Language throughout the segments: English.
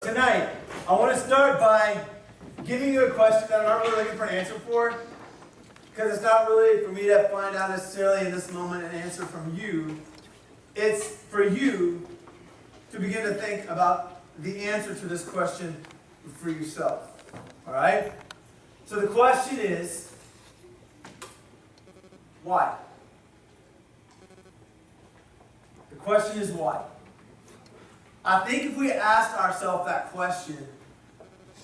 Tonight, I want to start by giving you a question that I'm not really looking for an answer for, because it's not really for me to find out necessarily in this moment an answer from you. It's for you to begin to think about the answer to this question for yourself. All right? So the question is, why? The question is why? I think if we asked ourselves that question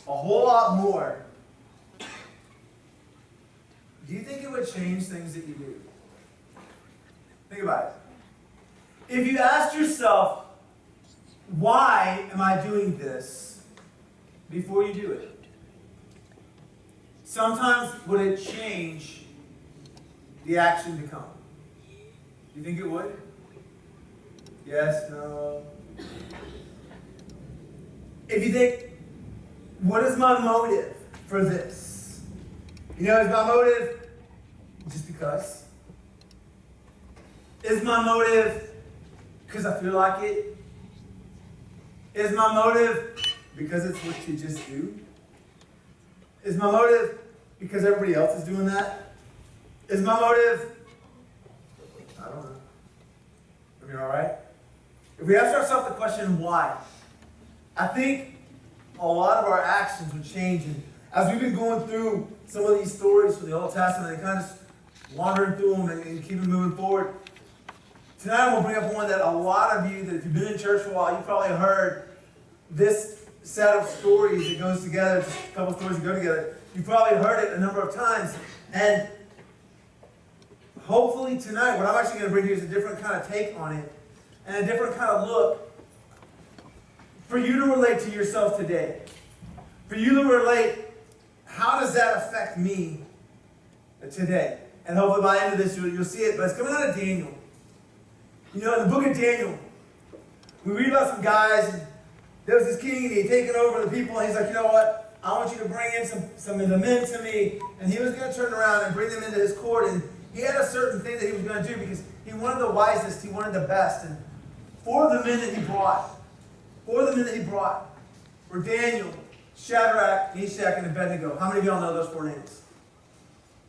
a whole lot more, do you think it would change things that you do? Think about it. If you asked yourself, why am I doing this, before you do it, sometimes would it change the action to come? Do you think it would? Yes, no. If you think, what is my motive for this? You know, is my motive just because? Is my motive because I feel like it? Is my motive because it's what you just do? Is my motive because everybody else is doing that? Is my motive, I don't know. I mean, all right? If we ask ourselves the question, why? I think a lot of our actions would change. And as we've been going through some of these stories from the Old Testament and kind of just wandering through them and keeping moving forward, tonight I'm going to bring up one that a lot of you, that if you've been in church for a while, you probably heard this set of stories that goes together, just a couple stories that go together. You've probably heard it a number of times. And hopefully tonight, what I'm actually going to bring you is a different kind of take on it and a different kind of look for you to relate to yourself today. For you to relate, how does that affect me today? And hopefully by the end of this, you'll see it. But it's coming out of Daniel. You know, in the book of Daniel, we read about some guys, and there was this king, and he'd taken over the people, and he's like, you know what? I want you to bring in some of the men to me. And he was going to turn around and bring them into his court. And he had a certain thing that he was going to do because he wanted the wisest, he wanted the best. And four of the men that he brought were Daniel, Shadrach, Meshach, and Abednego. How many of y'all know those four names?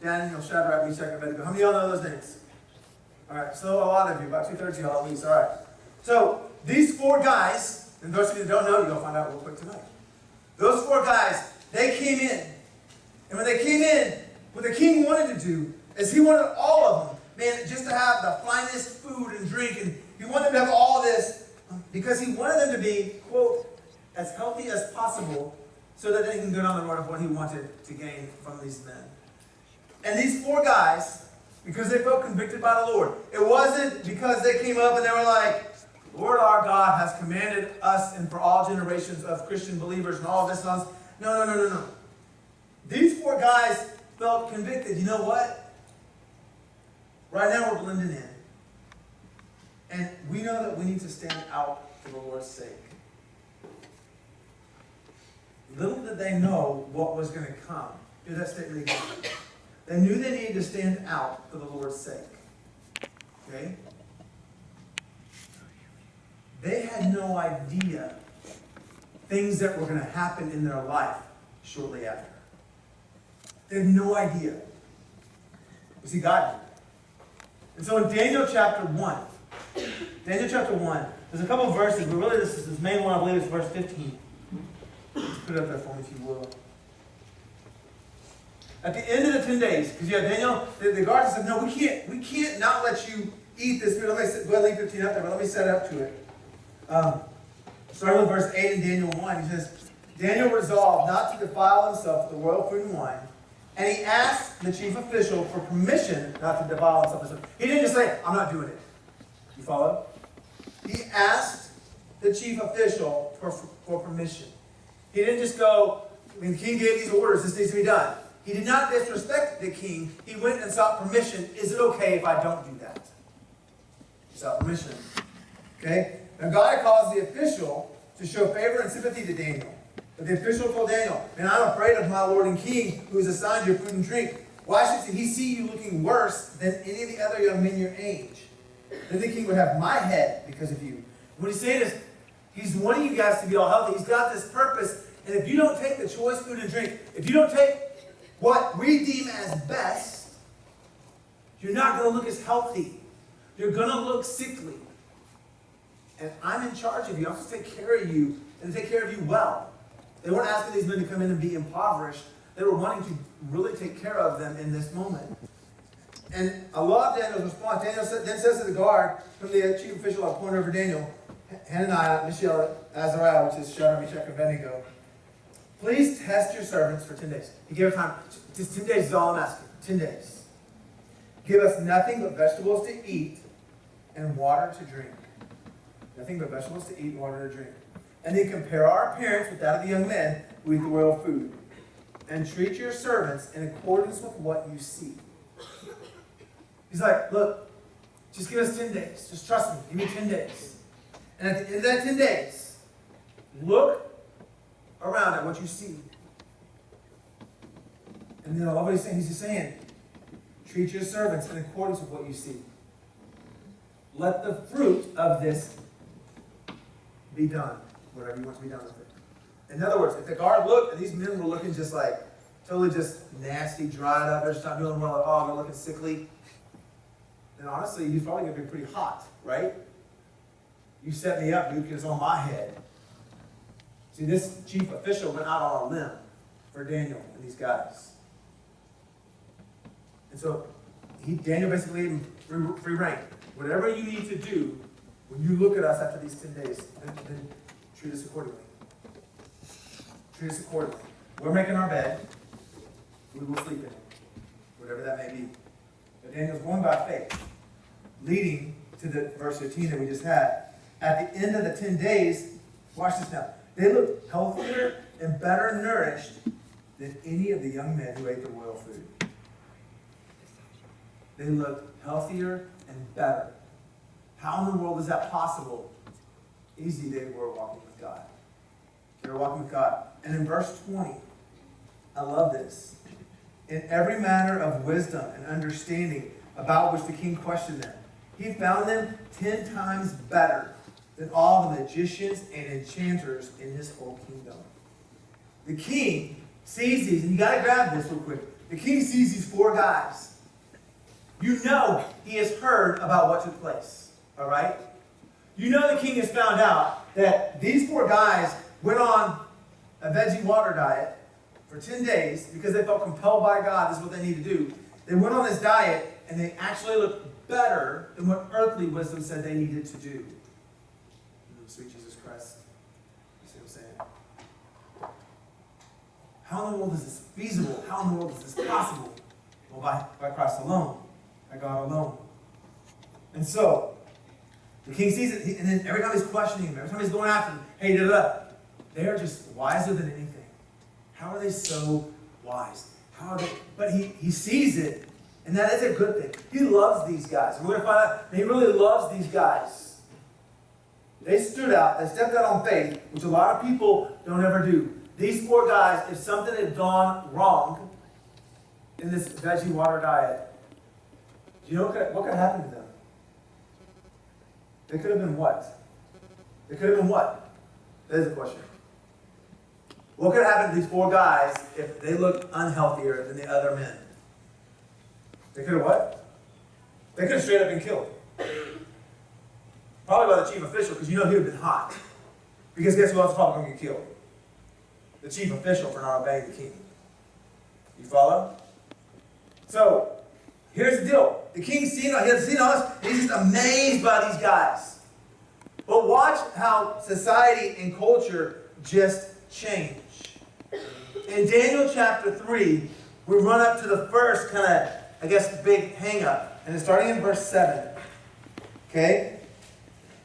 Daniel, Shadrach, Meshach, and Abednego. How many of y'all know those names? All right, so a lot of you, about 2/3 of y'all at least. All right. So these four guys, and those of you that don't know, you're going to find out real quick tonight. Those four guys, they came in. And when they came in, what the king wanted to do is he wanted all of them, man, just to have the finest food and drink. And he wanted them to have all of this because he wanted them to be, quote, as healthy as possible so that they can go down the road of what he wanted to gain from these men. And these four guys, because they felt convicted by the Lord, it wasn't because they came up and they were like, Lord our God has commanded us and for all generations of Christian believers and all of this nonsense. No. These four guys felt convicted. You know what? Right now we're blending in. And we know that we need to stand out for the Lord's sake. Little did they know what was going to come. Hear that statement again. They knew they needed to stand out for the Lord's sake. Okay? They had no idea things that were going to happen in their life shortly after. They had no idea. You see, God did. And so in Daniel chapter 1, there's a couple of verses, but really this main one, I believe, is verse 15. Just put it up there for me, if you will. At the end of the 10 days, because you have Daniel, the guard said, no, we can't not let you eat this food. Let me go ahead and leave 15 up there, but let me set up to it. Starting with verse 8 in Daniel 1, he says, Daniel resolved not to defile himself with the royal food and wine, and he asked the chief official for permission not to defile himself. He didn't just say, I'm not doing it. You follow? He asked the chief official for permission. He didn't just go, when the king gave these orders, this needs to be done. He did not disrespect the king. He went and sought permission. Is it okay if I don't do that? He sought permission. Okay? Now God caused the official to show favor and sympathy to Daniel. But the official told Daniel, man, I'm afraid of my lord and king who has assigned you food and drink. Why should he see you looking worse than any of the other young men your age? Then the king would have my head because of you. What he's saying is, He's wanting you guys to be all healthy. He's got this purpose. And if you don't take the choice food and drink, if you don't take what we deem as best, you're not going to look as healthy. You're going to look sickly. And I'm in charge of you. I'm supposed to take care of you and take care of you well. They weren't asking these men to come in and be impoverished. They were wanting to really take care of them in this moment. And I love Daniel's response. Daniel then says to the guard from the chief official, I'll point over Daniel, Hananiah, Mishael, Azariah, which is Shadrach, Meshach, and Abednego, please test your servants for 10 days. He gave us time. Just 10 days is all I'm asking. 10 days. Give us nothing but vegetables to eat and water to drink. Nothing but vegetables to eat and water to drink. And then compare our appearance with that of the young men who eat the royal food. And treat your servants in accordance with what you see. He's like, look, just give us 10 days. Just trust me. Give me 10 days. And at the end of that 10 days, look around at what you see. And then I love what he's saying. He's just saying, treat your servants in accordance with what you see. Let the fruit of this be done. Whatever you want to be done with it. In other words, if the guard looked, and these men were looking just like, totally just nasty, dried up, they're just not doing well at all, they're looking sickly, then honestly, he's probably going to be pretty hot, right? You set me up, dude, because it's on my head. See, this chief official went out on a limb for Daniel and these guys. And so, Daniel basically gave him free reign. Whatever you need to do, when you look at us after these 10 days, then treat us accordingly. Treat us accordingly. We're making our bed. We will sleep in it. Whatever that may be. But Daniel's going by faith, leading to the verse 15 that we just had. At the end of the 10 days, watch this now. They look healthier and better nourished than any of the young men who ate the royal food. They look healthier and better. How in the world is that possible? Easy, they were walking with God. They were walking with God. And in verse 20, I love this. In every manner of wisdom and understanding about which the king questioned them, he found them 10 times better than all the magicians and enchanters in his whole kingdom. The king sees these, and you got to grab this real quick. The king sees these 4 guys. You know he has heard about what took place. All right? You know the king has found out that these 4 guys went on a veggie water diet for 10 days because they felt compelled by God. This is what they need to do. They went on this diet, and they actually looked better than what earthly wisdom said they needed to do. Sweet Jesus Christ. You see what I'm saying? How in the world is this feasible? How in the world is this possible? Well, by Christ alone. By God alone. And so, the king sees it, and then every time he's questioning him, every time he's going after him, hey, they are just wiser than anything. How are they so wise? How are they? But he sees it, and that is a good thing. He loves these guys. We're going to find out that he really loves these guys. They stood out, they stepped out on faith, which a lot of people don't ever do. These 4 guys, if something had gone wrong in this veggie water diet, do you know what could happen to them? They could have been what? They could have been what? That is the question. What could happen to these 4 guys if they looked unhealthier than the other men? They could have what? They could have straight up been killed. Probably by the chief official, because you know he would have been hot. Because guess who else is probably going to get killed? The chief official for not obeying the king. You follow? So, here's the deal. The king's seen us, and he's just amazed by these guys. But watch how society and culture just change. In Daniel chapter 3, we run up to the first kind of, big hang-up. And it's starting in verse 7. Okay?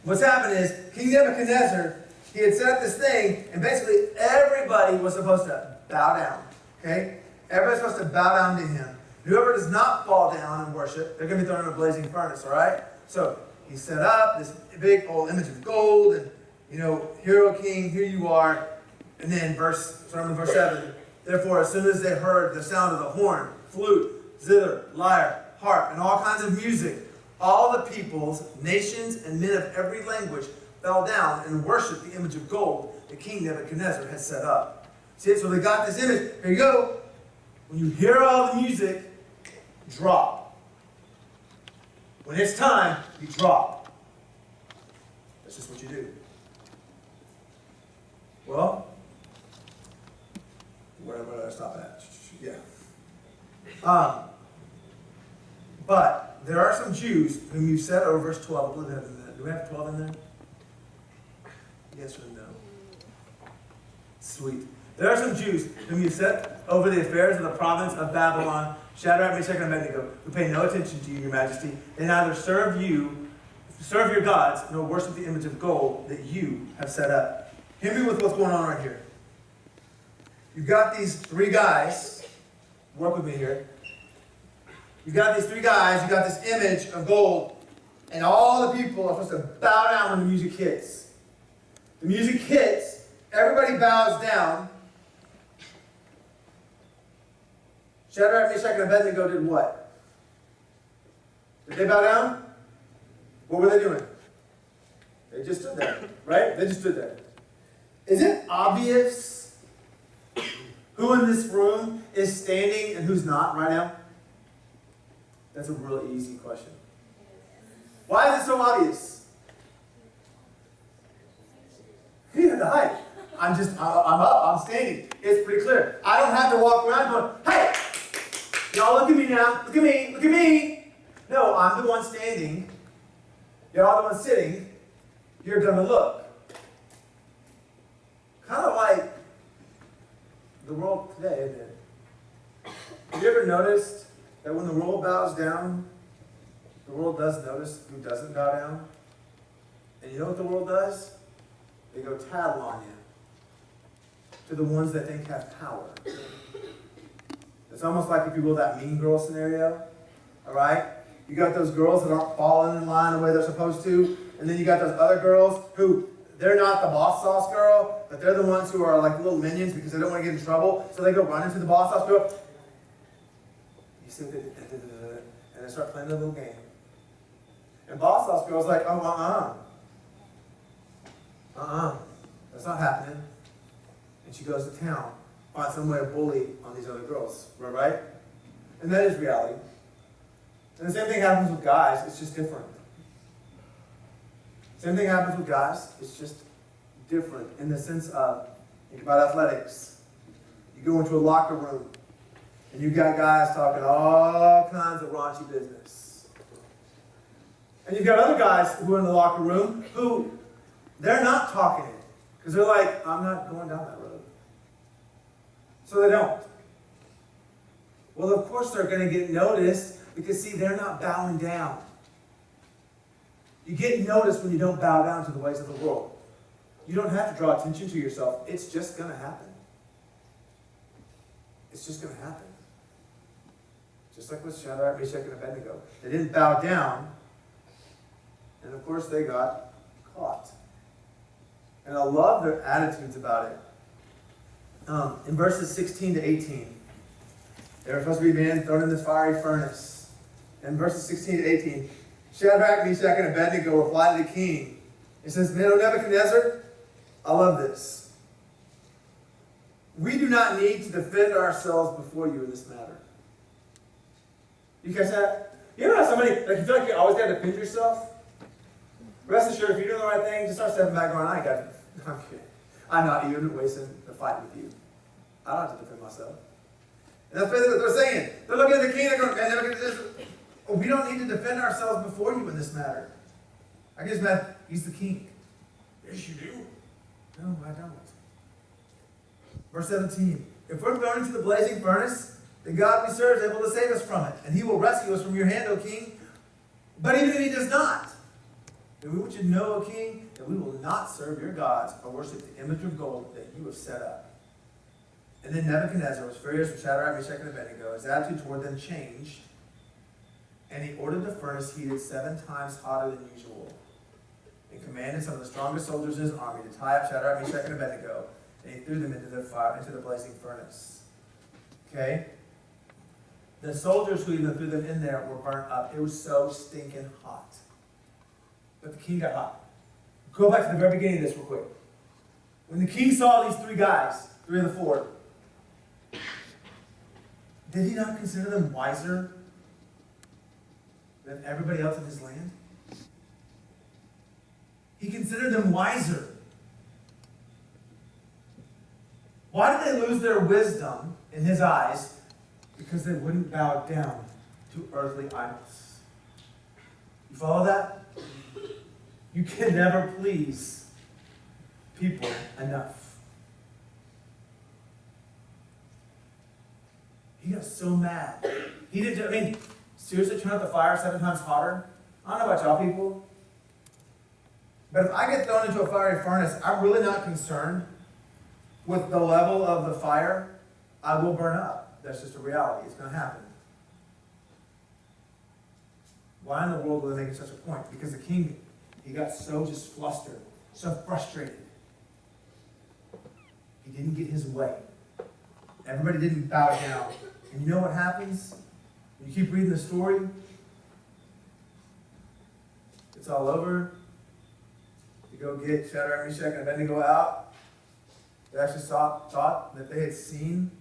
What's happened is, King Nebuchadnezzar, he had set up this thing, and basically everybody was supposed to bow down. Okay? Everybody's supposed to bow down to him. Whoever does not fall down and worship, they're going to be thrown in a blazing furnace, all right? So, he set up this big old image of gold, and, hero king, here you are. And then starting with verse 7, therefore, as soon as they heard the sound of the horn, flute, zither, lyre, harp, and all kinds of music, all the peoples, nations, and men of every language fell down and worshipped the image of gold that King Nebuchadnezzar had set up. See, so they got this image. Here you go. When you hear all the music, drop. When it's time, you drop. That's just what you do. Well, where did I stop at? Yeah. But there are some Jews whom you said over verse 12. Do we have 12 in there? Yes or no? Sweet. There are some Jews whom you set over the affairs of the province of Babylon, Shadrach, Meshach, and Abednego, who pay no attention to you, your majesty. They neither serve your gods, nor worship the image of gold that you have set up. Hear me with what's going on right here. You've got these three guys. Work with me here. You've got these three guys. You've got this image of gold. And all the people are supposed to bow down when the music hits. The music hits. Everybody bows down. Shadrach, Meshach, and Abednego did what? Did they bow down? What were they doing? They just stood there, right? They just stood there. Is it obvious who in this room is standing and who's not right now? That's a really easy question. Why is it so obvious? You have to hide. I'm up, I'm standing. It's pretty clear. I don't have to walk around going, hey, y'all look at me now, look at me, look at me. No, I'm the one standing. You're all the one sitting. You're going to look. Kind of like the world today, isn't it? Have you ever noticed that when the world bows down, the world does notice who doesn't bow down? And you know what the world does? They go tattle on you to the ones that think have power. It's almost like, if you will, that mean girl scenario. All right? You got those girls that aren't falling in line the way they're supposed to, and then you got those other girls who, they're not the boss sauce girl, but they're the ones who are like little minions because they don't want to get in trouble, so they go run into the boss sauce girl. You see, and they start playing the little game. And boss sauce girl's like, oh, that's not happening. And she goes to town, finds some way to bully on these other girls, right? And that is reality. And the same thing happens with guys, it's just different. Same thing happens with guys, it's just different in the sense of, think about athletics. You go into a locker room, and you got guys talking all kinds of raunchy business. And you've got other guys who are in the locker room who, they're not talking it. Because they're like, I'm not going down that road. So they don't. Well, of course they're going to get noticed because, see, they're not bowing down. You get noticed when you don't bow down to the ways of the world. You don't have to draw attention to yourself. It's just going to happen. It's just going to happen. Just like with Shadrach, Meshach, and Abednego. They didn't bow down, and of course they got caught. And I love their attitudes about it. In verses 16 to 18, they were supposed to be men thrown in this fiery furnace. In verses 16 to 18, Shadrach, Meshach, and Abednego replied to the king. It says, "Men, O Nebuchadnezzar, I love this. We do not need to defend ourselves before you in this matter." You catch that? You ever have somebody, like, you feel like you always got to defend yourself? Rest assured, if you're doing the right thing, just start stepping back going, I ain't got to. I'm kidding. I'm not even wasting the fight with you. I don't have to defend myself. And that's basically what they're saying. They're looking at the king, they're going, man, they're looking at this. Oh, we don't need to defend ourselves before you in this matter. I guess, man, he's the king. Yes, you do. No, I don't. Verse 17. If we're thrown into the blazing furnace, the God we serve is able to save us from it, and he will rescue us from your hand, O king. But even if he does not, then we want you to know, O king, that we will not serve your gods or worship the image of gold that you have set up. And then Nebuchadnezzar was furious with Shadrach, Meshach, and Abednego. His attitude toward them changed, and he ordered the furnace heated 7 times hotter than usual, and commanded some of the strongest soldiers in his army to tie up Shadrach, Meshach, and Abednego, and he threw them into the blazing furnace. Okay? The soldiers who even threw them in there were burnt up. It was so stinking hot. But the king got hot. Go back to the very beginning of this real quick. When the king saw these three guys, three in the fort, did he not consider them wiser than everybody else in his land? He considered them wiser. Why did they lose their wisdom in his eyes? Because they wouldn't bow down to earthly idols. You follow that? You can never please people enough. He got so mad. He didn't, seriously, turn up the fire 7 times hotter? I don't know about y'all people, but if I get thrown into a fiery furnace, I'm really not concerned with the level of the fire. I will burn up. That's just a reality. It's going to happen. Why in the world were they making such a point? Because the king, he got so just flustered, so frustrated. He didn't get his way. Everybody didn't bow down. And you know what happens? When you keep reading the story, it's all over. You go get Shadrach, Meshach, and Abednego out. They actually thought that they had seen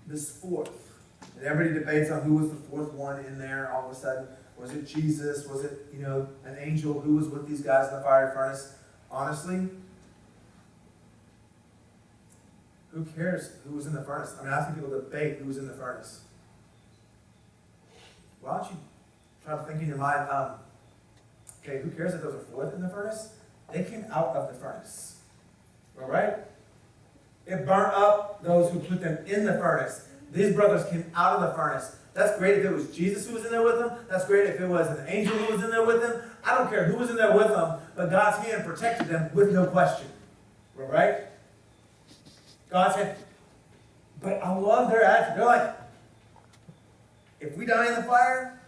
this fourth. And everybody debates on who was the fourth one in there all of a sudden. Was it Jesus? Was it, an angel who was with these guys in the fiery furnace? Honestly, who cares who was in the furnace? I think people debate who was in the furnace. Why don't you try to think in your mind, okay, who cares if there was a fourth in the furnace? They came out of the furnace. All right? It burned up those who put them in the furnace. These brothers came out of the furnace. That's great if it was Jesus who was in there with them. That's great if it was an angel who was in there with them. I don't care who was in there with them, but God's hand protected them with no question. All right? God's hand. But I love their attitude. They're like, if we die in the fire,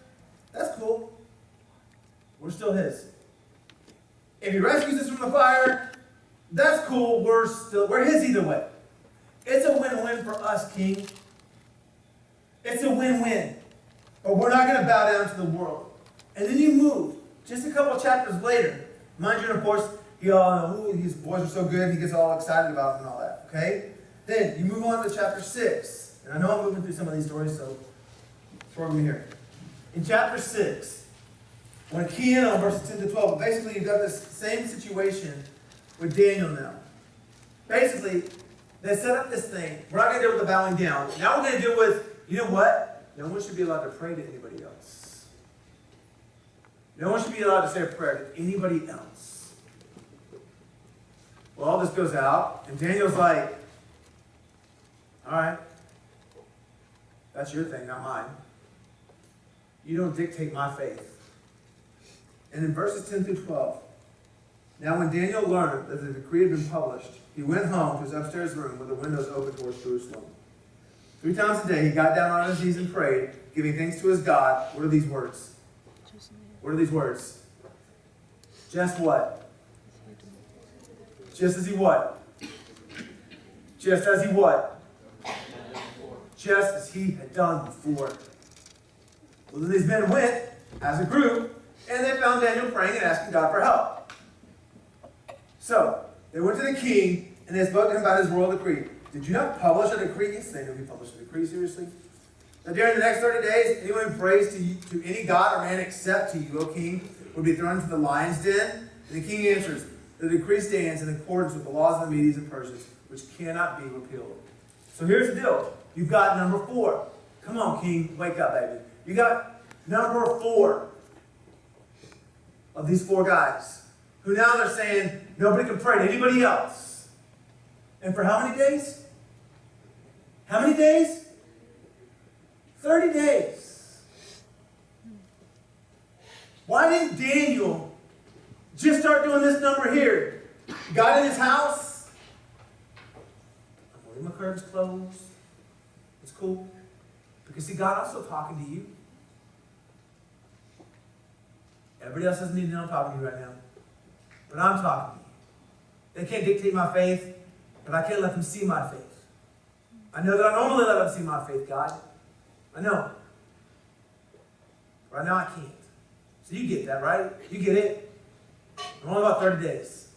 that's cool. We're still his. If he rescues us from the fire, that's cool. We're his either way. It's a win-win for us, King. It's a win-win. But we're not going to bow down to the world. And then you move. Just a couple chapters later. Mind you, of course, you all know his boys are so good, he gets all excited about them and all that. Okay? Then you move on to chapter 6. And I know I'm moving through some of these stories, so throw me here. In chapter 6, I want to key in on verses 10 to 12. But basically, you've got this same situation with Daniel now. Basically, they set up this thing. We're not going to deal with the bowing down. Now we're going to deal with, you know what? No one should be allowed to pray to anybody else. No one should be allowed to say a prayer to anybody else. Well, all this goes out, and Daniel's like, all right, that's your thing, not mine. You don't dictate my faith. And in verses 10 through 12, now when Daniel learned that the decree had been published, he went home to his upstairs room with the windows open towards Jerusalem. 3 times a day he got down on his knees and prayed, giving thanks to his God. What are these words? What are these words? Just what? Just as he what? Just as he what? Just as he had done before. Well, then these men went as a group, and they found Daniel praying and asking God for help. So, they went to the king, and they spoke to him about his royal decree. Did you not publish a decree? Yes, they knew he published a decree, seriously. That during the next 30 days, anyone who prays to any god or man except to you, O king, would be thrown into the lion's den. And the king answers, the decree stands in accordance with the laws of the Medes and Persians, which cannot be repealed. So here's the deal. You've got number 4. Come on, king, wake up, baby. You got number 4 of these 4 guys, who now they're saying nobody can pray to anybody else. And for how many days? How many days? 30 days. Why didn't Daniel just start doing this number here? Got in his house. I'm leaving my curtains closed. It's cool. Because see, God also talking to you. Everybody else doesn't need to know I'm talking to you right now. But I'm talking to you. They can't dictate my faith, but I can't let them see my faith. I know that I normally let them see my faith, God. I know. Right now I can't. So you get that, right? You get it? I'm only about 30 days.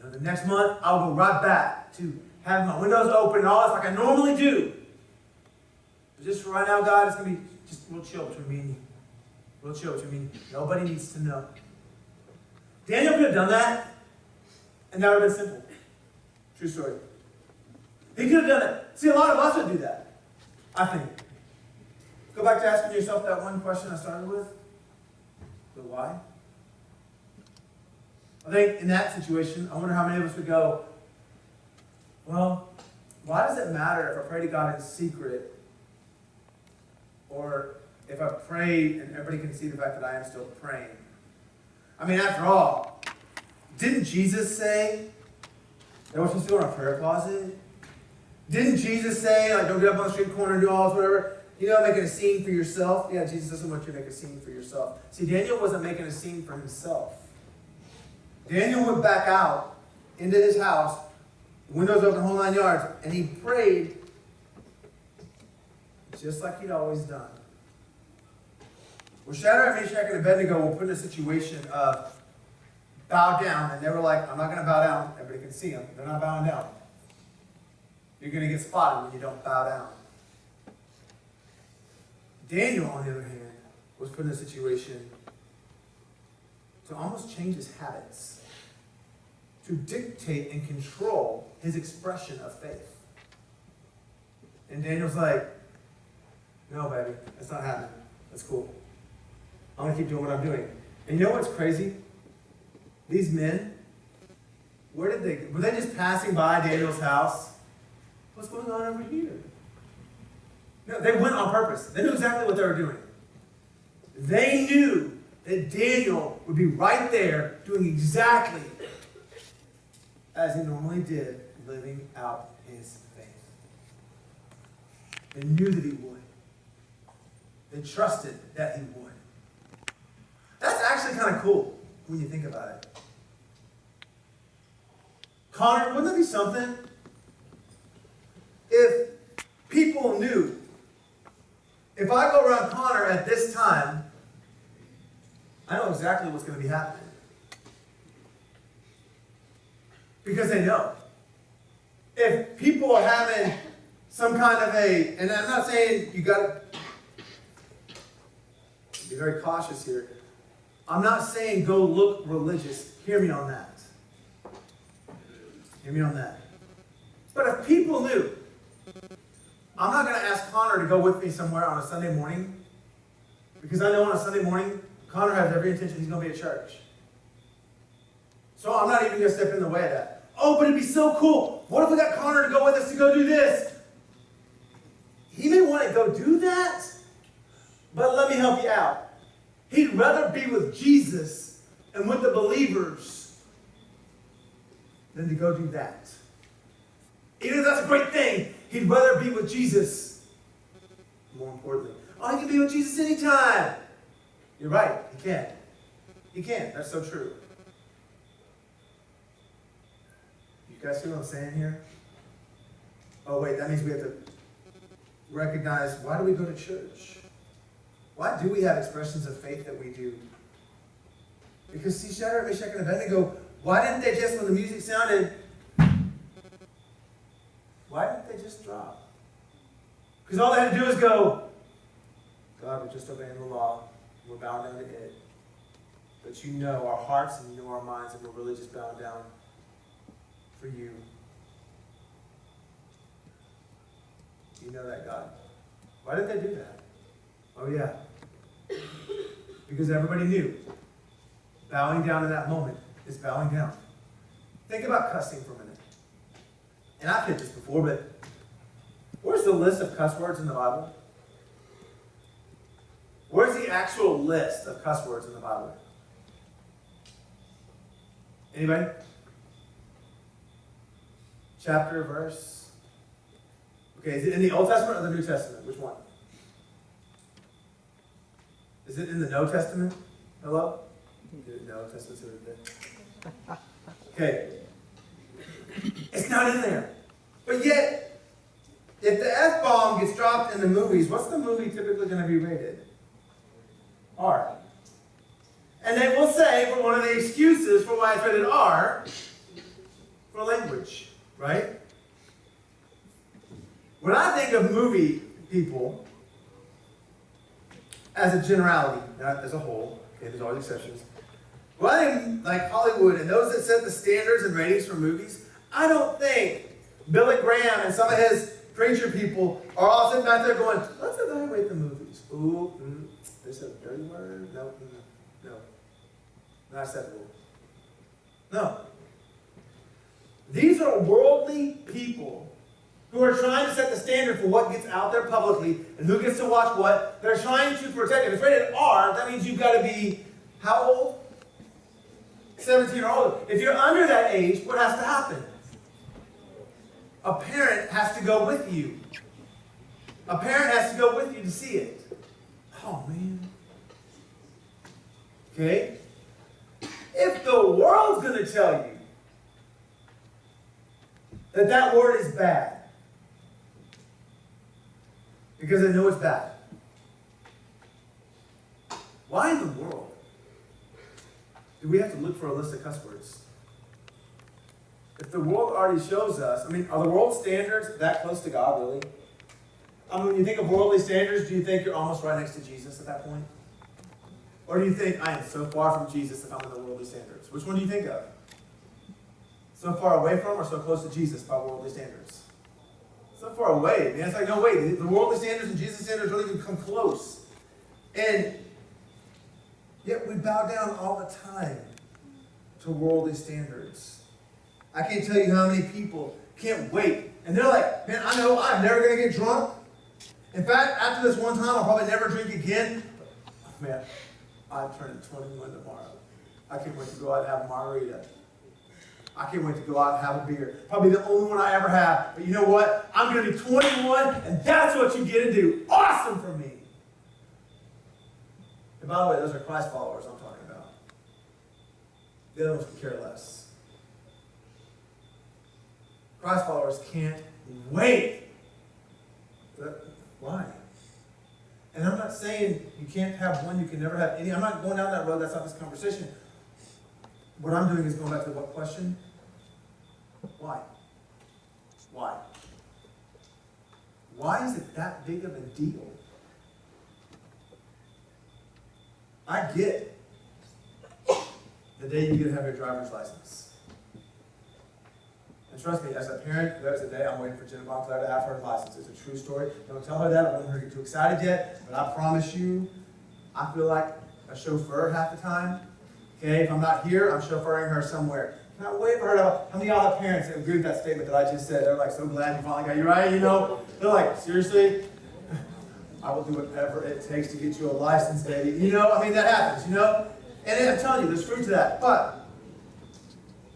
And the next month, I'll go right back to having my windows open and all this like I normally do. But just for right now, God, it's going to be just real chill between me and you. Real chill between me and you. Nobody needs to know. Daniel could have done that, and that would have been simple. True story. He could have done it. See, a lot of us would do that, I think. Go back to asking yourself that one question I started with. The why? I think in that situation, I wonder how many of us would go, well, why does it matter if I pray to God in secret or if I pray and everybody can see the fact that I am still praying? I mean, after all, didn't Jesus say that we're supposed to go in our prayer closet? Didn't Jesus say, like, don't get up on the street corner and do all this, whatever? You know, making a scene for yourself? Yeah, Jesus doesn't want you to make a scene for yourself. See, Daniel wasn't making a scene for himself. Daniel went back out into his house, windows open, whole 9 yards, and he prayed just like he'd always done. Well, Shadrach, Meshach, and Abednego were put in a situation of bow down, and they were like, I'm not going to bow down. Everybody can see them. They're not bowing down. You're going to get spotted when you don't bow down. Daniel, on the other hand, was put in a situation to almost change his habits, to dictate and control his expression of faith. And Daniel's like, no, baby, that's not happening. That's cool. I'm going to keep doing what I'm doing. And you know what's crazy? These men, were they just passing by Daniel's house? What's going on over here? No, they went on purpose. They knew exactly what they were doing. They knew that Daniel would be right there doing exactly as he normally did, living out his faith. They knew that he would. They trusted that he would. That's actually kind of cool when you think about it. Connor, wouldn't that be something? If people knew, if I go around Connor at this time, I know exactly what's going to be happening. Because they know. If people are having some kind of and I'm not saying you got to be very cautious here. I'm not saying go look religious. Hear me on that. Hear me on that. But if people knew, I'm not going to ask Connor to go with me somewhere on a Sunday morning, because I know on a Sunday morning, Connor has every intention he's going to be at church. So I'm not even going to step in the way of that. Oh, but it'd be so cool. What if we got Connor to go with us to go do this? He may want to go do that, but let me help you out. He'd rather be with Jesus and with the believers than to go do that. Even if that's a great thing, he'd rather be with Jesus. More importantly, he can be with Jesus anytime. You're right, he can. He can. That's so true. You guys see what I'm saying here? Oh, wait, that means we have to recognize, why do we go to church? Why do we have expressions of faith that we do? Because see, Shadrach, Meshach, and Abednego, why didn't they just, when the music sounded, why didn't they just drop? Because all they had to do was go, God, we're just obeying the law. We're bowing down to it. But you know our hearts and you know our minds, and we're really just bowing down for you. You know that, God. Why did they do that? Oh, yeah. Because everybody knew bowing down in that moment is bowing down. Think about cussing for a minute. And I've hit this before, but where's the list of cuss words in the Bible? Where's the actual list of cuss words in the Bible? Anybody? Chapter, verse? Okay, is it in the Old Testament or the New Testament? Which one? Is it in the No Testament? Hello? No Testament. Okay. It's not in there. But yet, if the F-bomb gets dropped in the movies, what's the movie typically going to be rated? R. And they will say, for one of the excuses for why it's rated R, for language, right? When I think of movie people, as a generality, not as a whole, okay, there's always exceptions. When I think like Hollywood and those that set the standards and ratings for movies, I don't think Billy Graham and some of his preacher people are all sitting back there going, let's evaluate the movies. Ooh, they said a dirty word? No. Not acceptable. No. These are worldly people who are trying to set the standard for what gets out there publicly and who gets to watch what. They're trying to protect. If it's rated R, that means you've got to be how old? 17 or older. If you're under that age, what has to happen? A parent has to go with you. A parent has to go with you to see it. Oh, man. Okay? If the world's going to tell you that that word is bad, because they know it's bad, why in the world do we have to look for a list of cuss words? If the world already shows us, are the world standards that close to God, really? When you think of worldly standards, do you think you're almost right next to Jesus at that point? Or do you think, I am so far from Jesus if I'm in the worldly standards? Which one do you think of? So far away from or so close to Jesus by worldly standards? So far away, man. It's like, no, wait, the worldly standards and Jesus' standards don't even come close. And yet we bow down all the time to worldly standards. I can't tell you how many people can't wait. And they're like, man, I know I'm never going to get drunk. In fact, after this one time, I'll probably never drink again. Oh, man, I'm turning 21 tomorrow. I can't wait to go out and have a margarita. I can't wait to go out and have a beer. Probably the only one I ever have. But you know what? I'm going to be 21, and that's what you get to do. Awesome for me. And by the way, those are Christ followers I'm talking about. The other ones can care less. Christ followers can't wait. Why? And I'm not saying you can't have one, you can never have any. I'm not going down that road. That's not this conversation. What I'm doing is going back to what question? Why? Why? Why is it that big of a deal? I get the day you get to have your driver's license. And trust me, as a parent, there's a day I'm waiting for Jenna Montclair to have her license. It's a true story. Don't tell her that. I don't want her to get too excited yet. But I promise you, I feel like a chauffeur half the time. Okay, if I'm not here, I'm chauffeuring her somewhere. Can I wait for her to... How many of y'all have parents that agree with that statement that I just said? They're like, so glad you finally got you right, you know? They're like, seriously? I will do whatever it takes to get you a license, baby. You know, that happens, you know? And I'm telling you, there's fruit to that. But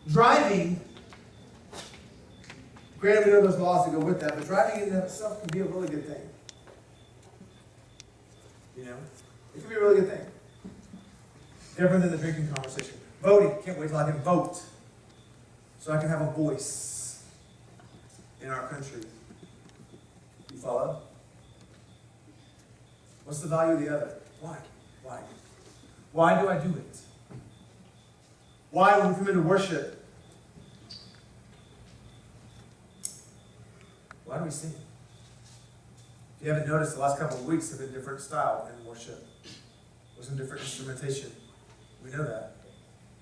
driving... Granted, we know there's laws that go with that, but driving in and of itself can be a really good thing. You know? It can be a really good thing. Different than the drinking conversation. Voting. Can't wait till I can vote. So I can have a voice in our country. You follow? What's the value of the other? Why? Why? Why do I do it? Why, when we come into worship, why do we sing? If you haven't noticed, the last couple of weeks have been different style in worship. There's some different instrumentation. We know that.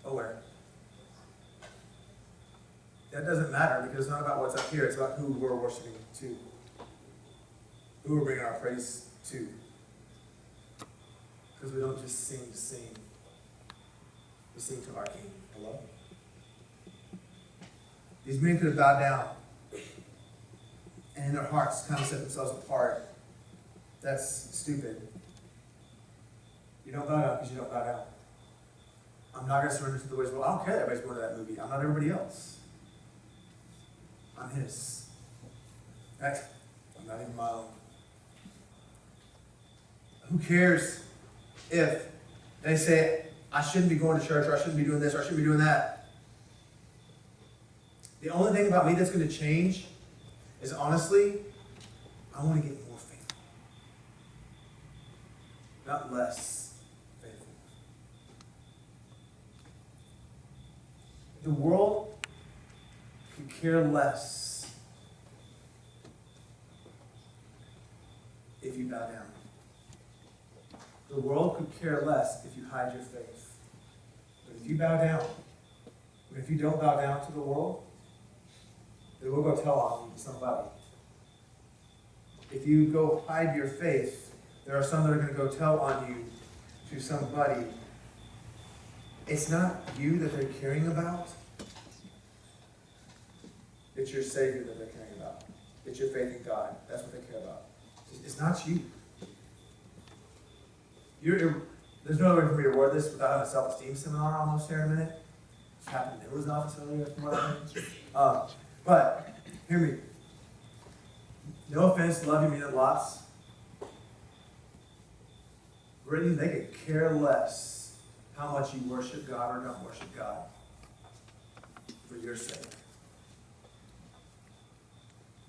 Oh, where? That doesn't matter because it's not about what's up here. It's about who we're worshiping to. Who we're bringing our praise to. Because we don't just sing to sing. We sing to our King. Hello? These men could have bowed down. And in their hearts kind of set themselves apart. That's stupid. You don't bow down because you don't bow down. I'm not going to surrender to the ways of the world. I don't care that everybody's going to that movie. I'm not everybody else. I'm his. Heck, I'm not even my own. Who cares if they say, I shouldn't be going to church, or I shouldn't be doing this, or I shouldn't be doing that? The only thing about me that's going to change is honestly, I want to get more faithful. Not less faithful. The world could care less if you bow down. The world could care less if you hide your faith. But if you bow down, but if you don't bow down to the world, they will go tell on you to somebody. If you go hide your faith, there are some that are going to go tell on you to somebody. It's not you that they're caring about. It's your Savior that they're caring about. It's your faith in God. That's what they care about. It's not you. There's no other way for me to word this without having a self-esteem seminar almost here in a minute. It happened in Nilla's office earlier. But, hear me. No offense, love you, mean it lots. Brittany, they could care less how much you worship God or don't worship God for your sake.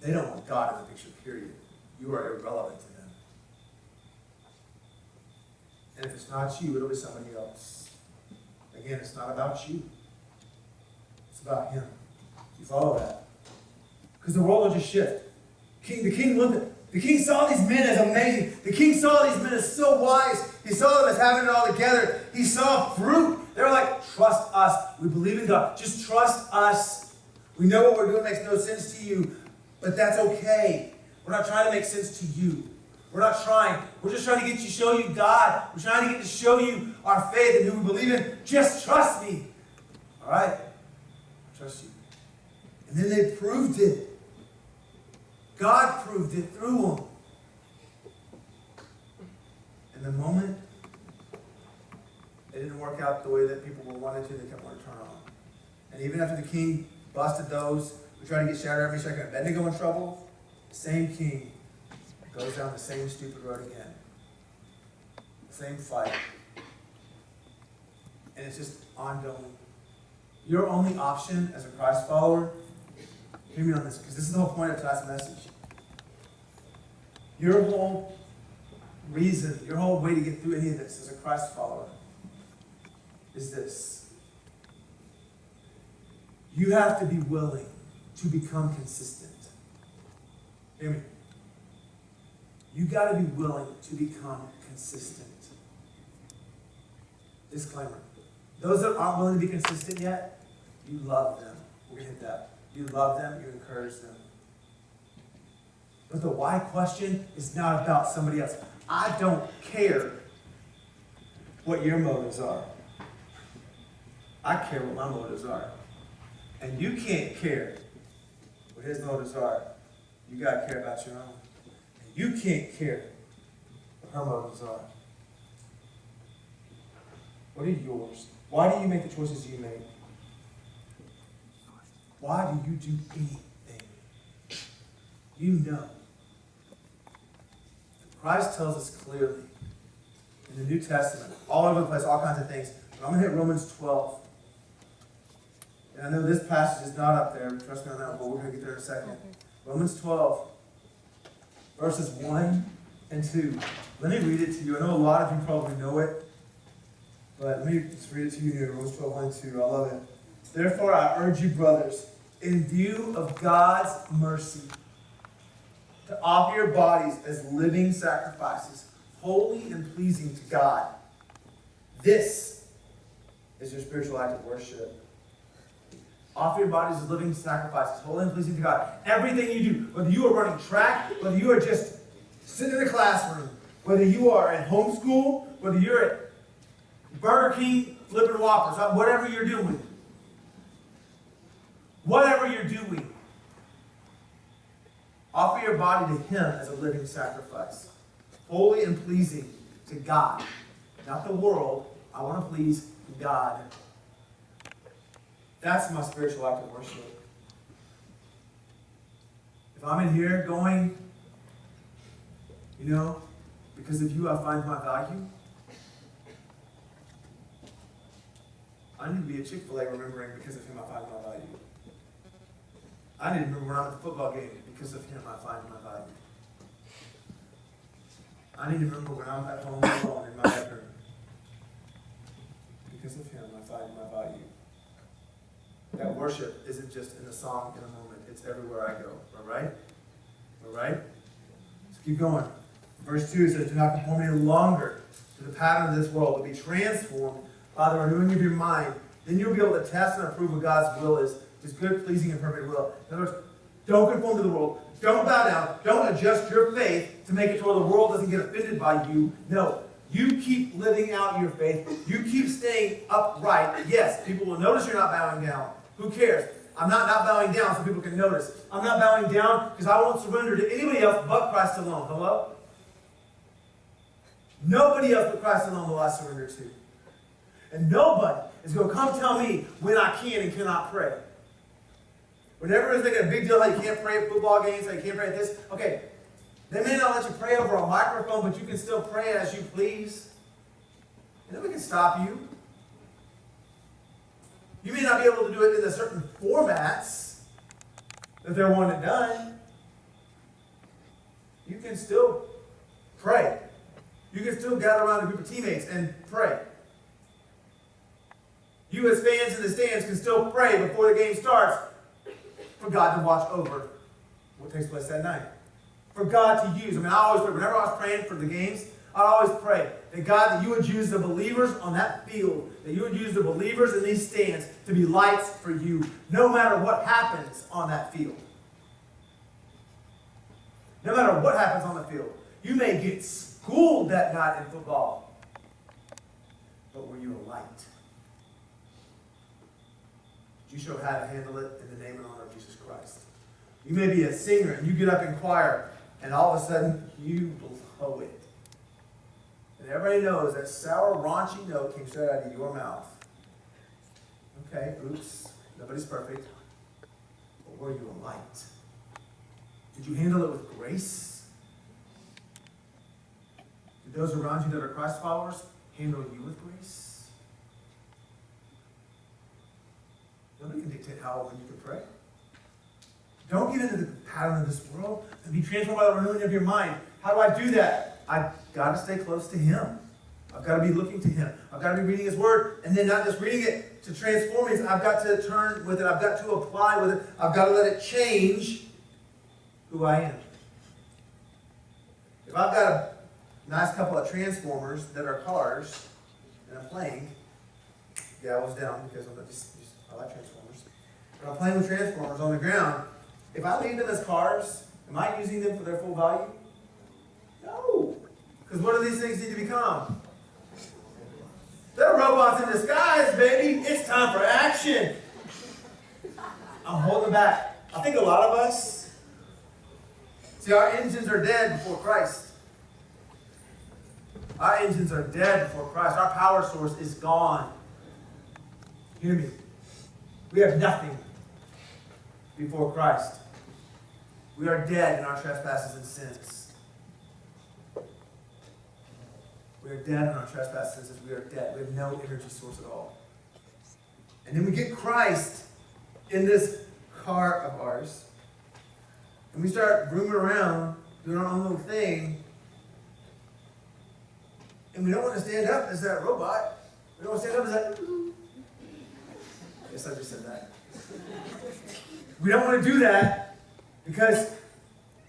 They don't want God in the picture, period. You are irrelevant to them. And if it's not you, it'll be somebody else. Again, it's not about you. It's about Him. You follow that? Because the world will just shift. The king saw these men as amazing. The king saw these men as so wise. He saw them as having it all together. He saw fruit. They were like, trust us. We believe in God. Just trust us. We know what we're doing makes no sense to you, but that's okay. We're not trying to make sense to you. We're not trying. We're just trying to get you, show you God. We're trying to get to show you our faith and who we believe in. Just trust me. All right? I trust you. And then they proved it. God proved it through them. And the moment it didn't work out the way that people were wanting to, they kept wanting to turn on. And even after the king busted those who tried to get Shadrach, Meshach, and Abednego in trouble, the same king goes down the same stupid road again. The same fight. And it's just ongoing. Your only option as a Christ follower, hear me on this, because this is the whole point of tonight's message. Your whole reason, your whole way to get through any of this as a Christ follower is this. You have to be willing to become consistent. Hear me. You got to be willing to become consistent. Disclaimer. Those that aren't willing to be consistent yet, you love them. We're going to hit that. You love them, you encourage them. But the why question is not about somebody else. I don't care what your motives are. I care what my motives are. And you can't care what his motives are. You got to care about your own. And you can't care what her motives are. What are yours? Why do you make the choices you make? Why do you do anything? You know. Christ tells us clearly in the New Testament, all over the place, all kinds of things. But I'm going to hit Romans 12. And I know this passage is not up there. Trust me on that one, but we're going to get there in a second. Romans 12, verses 1 and 2. Let me read it to you. I know a lot of you probably know it. But let me just read it to you here. Romans 12, 1 and 2. I love it. Therefore, I urge you, brothers, in view of God's mercy, to offer your bodies as living sacrifices, holy and pleasing to God. This is your spiritual act of worship. Offer your bodies as living sacrifices, holy and pleasing to God. Everything you do, whether you are running track, whether you are just sitting in the classroom, whether you are at homeschool, whether you're at Burger King flipping Whoppers, whatever you're doing. Whatever you're doing. Offer your body to Him as a living sacrifice. Holy and pleasing to God. Not the world. I want to please God. That's my spiritual act of worship. If I'm in here going, because of you I find my value, I need to be a Chick-fil-A remembering because of Him I find my value. I need to remember when I'm at the football game because of Him I find my value. I need to remember when I'm at home alone in my bedroom. Because of Him I find my value. that worship isn't just in a song in a moment. It's everywhere I go. All right? All right? Let's keep going. Verse 2 says, do not conform any longer to the pattern of this world, but be transformed by the renewing of your mind. Then you'll be able to test and approve what God's will is, his good, pleasing, and perfect will. In other words, don't conform to the world. Don't bow down. Don't adjust your faith to make it to where the world doesn't get offended by you. No. You keep living out your faith. You keep staying upright. Yes, people will notice you're not bowing down. Who cares? I'm not bowing down so people can notice. I'm not bowing down because I won't surrender to anybody else but Christ alone. Hello? Nobody else but Christ alone will I surrender to. And nobody is going to come tell me when I can and cannot pray. Whenever it's making a big deal how you can't pray at football games, how you can't pray at this, okay, they may not let you pray over a microphone, but you can still pray as you please. And nobody can stop you. You may not be able to do it in the certain formats that they're wanting it done. You can still pray. You can still gather around a group of teammates and pray. You as fans in the stands can still pray before the game starts for God to watch over what takes place that night. For God to use. I always pray. Whenever I was praying for the games, I always pray that God, that you would use the believers on that field, that you would use the believers in these stands to be lights for you, no matter what happens on that field. No matter what happens on the field. You may get schooled that night in football, but were you a light? Did you show how to handle it in the name and honor of Jesus Christ? You may be a singer and you get up in choir, and all of a sudden you blow it. And everybody knows that sour, raunchy note came straight out of your mouth. Okay, oops, nobody's perfect. But were you a light? Did you handle it with grace? Did those around you that are Christ followers handle you with grace? Nobody can dictate how often you can pray. Don't get into the pattern of this world and be transformed by the renewing of your mind. How do I do that? I've got to stay close to Him. I've got to be looking to Him. I've got to be reading His Word. And then not just reading it to transform me. I've got to turn with it. I've got to apply with it. I've got to let it change who I am. If I've got a nice couple of transformers that are cars and I'm playing, I was down because I like transformers. But I'm playing with transformers on the ground. If I leave them as cars, am I using them for their full value? No. Because what do these things need to become? They're robots in disguise, baby. It's time for action. I'm holding back. I think a lot of us, see, our engines are dead before Christ. Our engines are dead before Christ. Our power source is gone. Hear me. We have nothing before Christ. We are dead in our trespasses and sins. We are dead in our trespasses and sins. We are dead. We have no energy source at all. And then we get Christ in this car of ours. And we start rooming around, doing our own little thing. And we don't want to stand up as that robot. We don't want to stand up as that. Yes, I just said that. We don't want to do that because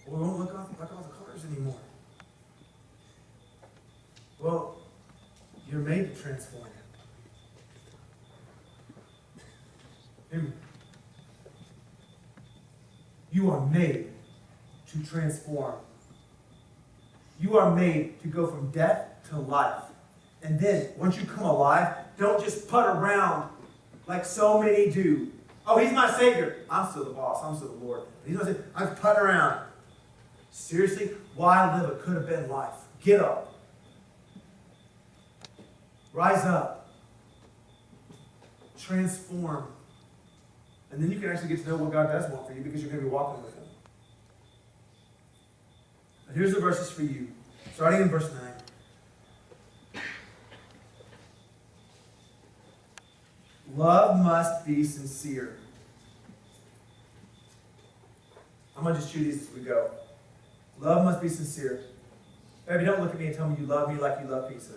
we won't look like all the cars anymore. Well, you're made to transform. Hear me. You are made to transform. You are made to go from death to life. And then, once you come alive, don't just put around like so many do. Oh, He's my Savior. I'm still the boss. I'm still the Lord. He's my Savior. I'm putting around. Seriously, why live? It could have been life. Get up. Rise up. Transform. And then you can actually get to know what God does want for you because you're going to be walking with Him. And here's the verses for you. Starting in verse 9. Love must be sincere. I'm going to just chew these as we go. Love must be sincere. Baby, don't look at me and tell me you love me like you love pizza.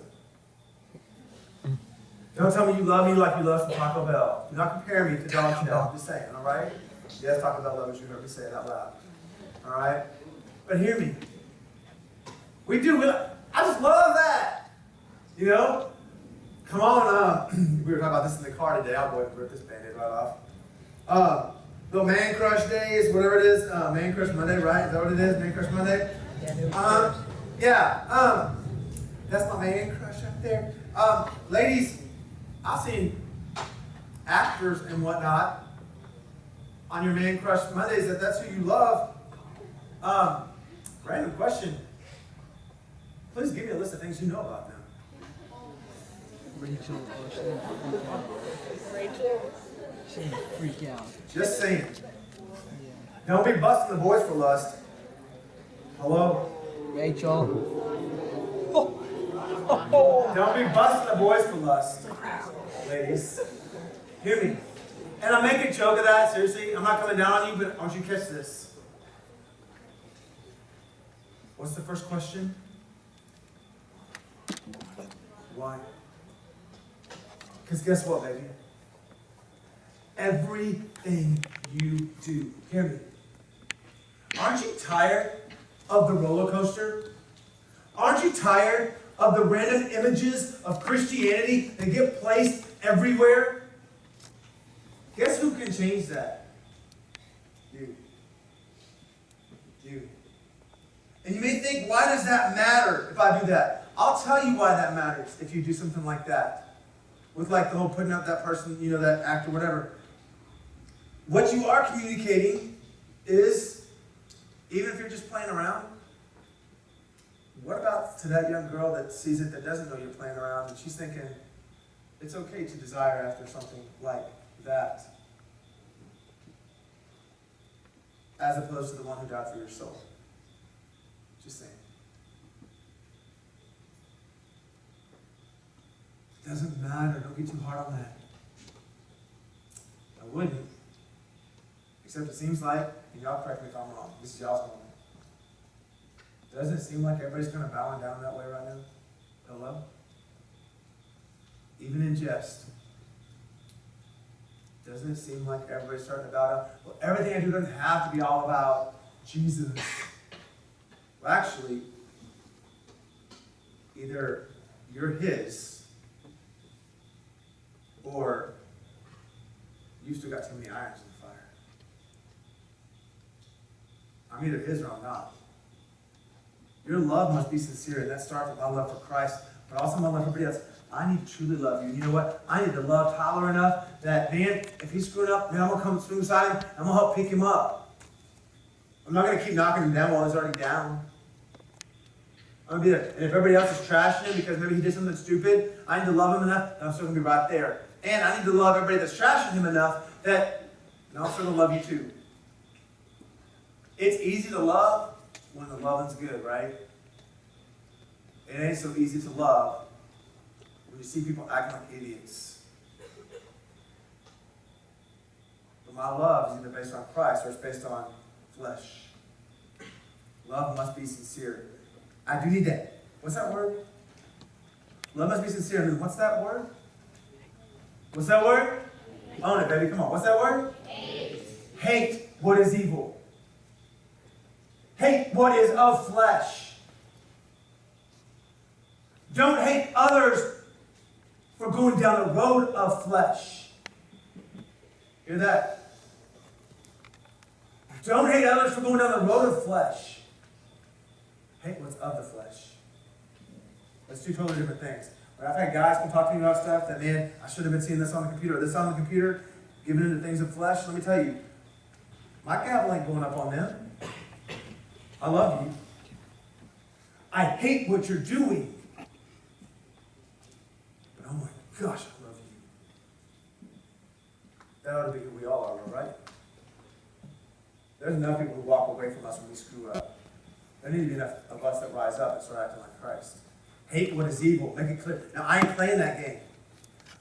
Don't tell me you love me like you love some Taco Bell. Do not compare me to dog shell. I'm just saying, all right? Yes, Taco Bell lovers, you heard me say it out loud. All right? But hear me. We do. I just love that. You know? Come on. We were talking about this in the car today. I'll go ahead and rip this Band-Aid right off. Little man crush days, whatever it is. Man crush Monday, right? Is that what it is? Man crush Monday? Yeah. That's my man crush up there. Ladies, I've seen actors and whatnot on your man crush Mondays that's who you love. Random question. Please give me a list of things you know about them. Rachel. She's gonna freak out. Just saying. Yeah. Don't be busting the boys for lust. Hello? Rachel. Don't be busting the boys for lust. Ladies. Hear me. And I make a joke of that, seriously. I'm not coming down on you, but I want you to catch this. What's the first question? Why? Because guess what, baby? Everything you do, hear me. Aren't you tired of the roller coaster? Aren't you tired of the random images of Christianity that get placed everywhere? Guess who can change that? You. You. And you may think, why does that matter if I do that? I'll tell you why that matters if you do something like that. With like the whole putting up that person, you know, that actor, whatever. What you are communicating is, even if you're just playing around, what about to that young girl that sees it, that doesn't know you're playing around, and she's thinking, it's okay to desire after something like that, as opposed to the one who died for your soul. Just saying. It doesn't matter. Don't get too hard on that. I wouldn't. Except it seems like, and y'all correct me if I'm wrong, this is y'all's moment. Doesn't it seem like everybody's kind of bowing down that way right now? Hello? Even in jest. Doesn't it seem like everybody's starting to bow down? Well, everything I do doesn't have to be all about Jesus. Well, actually, either you're his, or you've still got too many irons in the fire. I'm either his or I'm not. Your love must be sincere, and that starts with my love for Christ, but also my love for everybody else. I need to truly love you. And you know what? I need to love Tyler enough that, man, if he's screwing up, man, I'm going to come swim beside him. I'm going to help pick him up. I'm not going to keep knocking him down while he's already down. I'm going to be there. And if everybody else is trashing him because maybe he did something stupid, I need to love him enough that I'm still going to be right there. And I need to love everybody that's trashing him enough that I'm still going to love you too. It's easy to love when the loving's good, right? It ain't so easy to love when you see people acting like idiots. But my love is either based on Christ or it's based on flesh. Love must be sincere. I do need that. What's that word? Love must be sincere. What's that word? What's that word? Own it, baby. Come on. What's that word? Hate. Hate what is evil. Hate what is of flesh. Don't hate others for going down the road of flesh. Hear that? Don't hate others for going down the road of flesh. Hate what's of the flesh. That's two totally different things. But I've had guys come talk to me about stuff that, man, I should have been seeing this on the computer, or this on the computer, giving into things of flesh. Let me tell you, my gavel ain't going up on them. I love you. I hate what you're doing. But oh my gosh, I love you. That ought to be who we all are, right? There's enough people who walk away from us when we screw up. There need to be enough of us that rise up and start acting like Christ. Hate what is evil. Make it clear. Now, I ain't playing that game.